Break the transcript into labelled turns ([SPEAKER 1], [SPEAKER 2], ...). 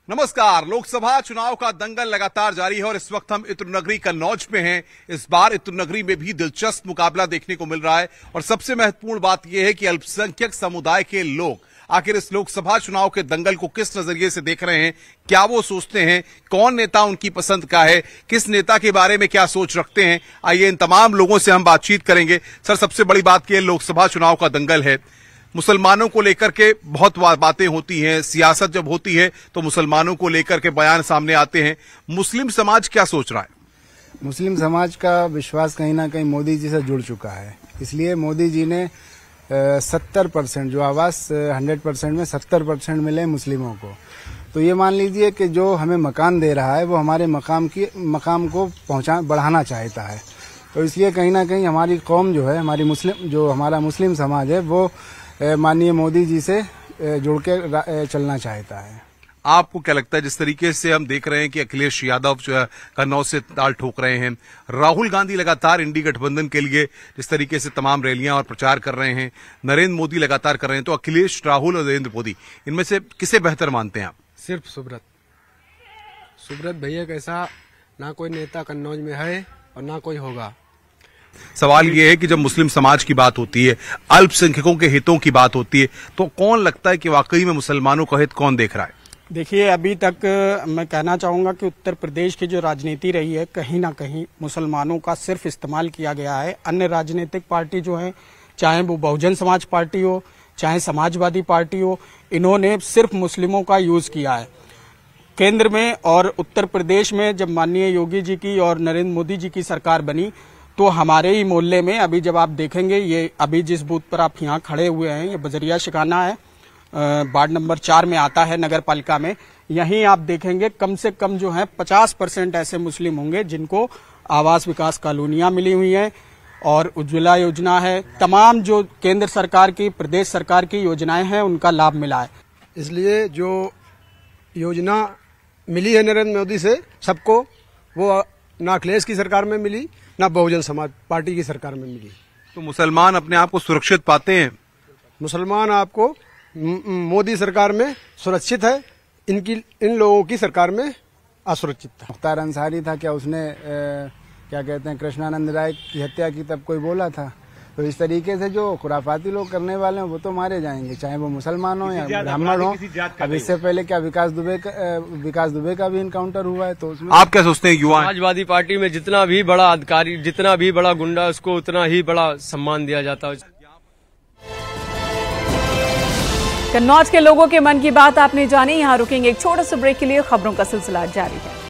[SPEAKER 1] नमस्कार। लोकसभा चुनाव का दंगल लगातार जारी है और इस वक्त हम इत्र नगरी कन्नौज में हैं। इस बार इत्र नगरी में भी दिलचस्प मुकाबला देखने को मिल रहा है और सबसे महत्वपूर्ण बात यह है कि अल्पसंख्यक समुदाय के लोग आखिर इस लोकसभा चुनाव के दंगल को किस नजरिए से देख रहे हैं, क्या वो सोचते हैं, कौन नेता उनकी पसंद का है, किस नेता के बारे में क्या सोच रखते हैं। आइए इन तमाम लोगों से हम बातचीत करेंगे। सर, सबसे बड़ी बात यह लोकसभा चुनाव का दंगल है। मुसलमानों को लेकर के बहुत बातें होती हैं, सियासत जब होती है तो मुसलमानों को लेकर के बयान सामने आते हैं। मुस्लिम समाज क्या सोच रहा है?
[SPEAKER 2] मुस्लिम समाज का विश्वास कहीं ना कहीं मोदी जी से जुड़ चुका है, इसलिए मोदी जी ने 70% जो आवाज 100% में 70% मिले मुस्लिमों को। तो ये मान लीजिए कि जो हमें मकान दे रहा है वो हमारे मकाम को बढ़ाना चाहता है। तो इसलिए कहीं ना कहीं हमारी कौम जो है, हमारा मुस्लिम समाज है, वो माननीय मोदी जी से जुड़ के चलना चाहता है।
[SPEAKER 1] आपको क्या लगता है, जिस तरीके से हम देख रहे हैं कि अखिलेश यादव जो है कन्नौज से ताल ठोक रहे हैं, राहुल गांधी लगातार इंडी गठबंधन के लिए जिस तरीके से तमाम रैलियां और प्रचार कर रहे हैं, नरेंद्र मोदी लगातार कर रहे हैं, तो अखिलेश, राहुल और नरेंद्र मोदी, इनमें से किसे बेहतर मानते हैं आप?
[SPEAKER 3] सिर्फ सुब्रत भैया कैसा ना कोई नेता कन्नौज में है और ना कोई होगा।
[SPEAKER 1] सवाल यह है कि जब मुस्लिम समाज की बात होती है, अल्पसंख्यकों के हितों की बात होती है, तो कौन लगता है कि वाकई में मुसलमानों का हित कौन देख रहा है?
[SPEAKER 4] देखिए, अभी तक मैं कहना चाहूंगा कि उत्तर प्रदेश की जो राजनीति रही है, कहीं ना कहीं मुसलमानों का सिर्फ इस्तेमाल किया गया है। अन्य राजनीतिक पार्टी जो है, चाहे वो बहुजन समाज पार्टी हो, चाहे समाजवादी पार्टी हो, इन्होंने सिर्फ मुस्लिमों का यूज किया है। केंद्र में और उत्तर प्रदेश में जब माननीय योगी जी की और नरेंद्र मोदी जी की सरकार बनी, तो हमारे ही मोहल्ले में अभी जब आप देखेंगे, ये अभी जिस बूथ पर आप यहाँ खड़े हुए हैं, ये बजरिया शिकाना है, वार्ड नंबर 4 में आता है नगर पालिका में। यहीं आप देखेंगे कम से कम जो है 50% ऐसे मुस्लिम होंगे जिनको आवास विकास कॉलोनियां मिली हुई हैं और उज्ज्वला योजना है, तमाम जो केंद्र सरकार की, प्रदेश सरकार की योजनाएं हैं, उनका लाभ मिला है।
[SPEAKER 3] इसलिए जो योजना मिली है नरेंद्र मोदी से सबको, वो ना अखिलेश की सरकार में मिली, ना बहुजन समाज पार्टी की सरकार में मिली।
[SPEAKER 1] तो मुसलमान अपने आप को सुरक्षित पाते हैं?
[SPEAKER 3] मुसलमान आपको मोदी सरकार में सुरक्षित है, इन लोगों की सरकार में असुरक्षित था।
[SPEAKER 2] मुख्तार अंसारी था, क्या उसने क्या कहते हैं कृष्णानंद राय की हत्या की तब कोई बोला था? तो इस तरीके से जो खुराफाती लोग करने वाले हैं वो तो मारे जाएंगे, चाहे वो मुसलमान हो या ब्राह्मण हो। अब इससे पहले क्या विकास दुबे का भी इनकाउंटर हुआ है, तो उसमें
[SPEAKER 1] आप क्या सोचते हैं? युवा
[SPEAKER 5] समाजवादी पार्टी में जितना भी बड़ा अधिकारी, जितना भी बड़ा गुंडा, उसको उतना ही बड़ा सम्मान दिया जाता है।
[SPEAKER 6] कन्नौज के लोगों के मन की बात आपने जानी। यहाँ रुकेंगे एक छोटे से ब्रेक के लिए, खबरों का सिलसिला जारी है।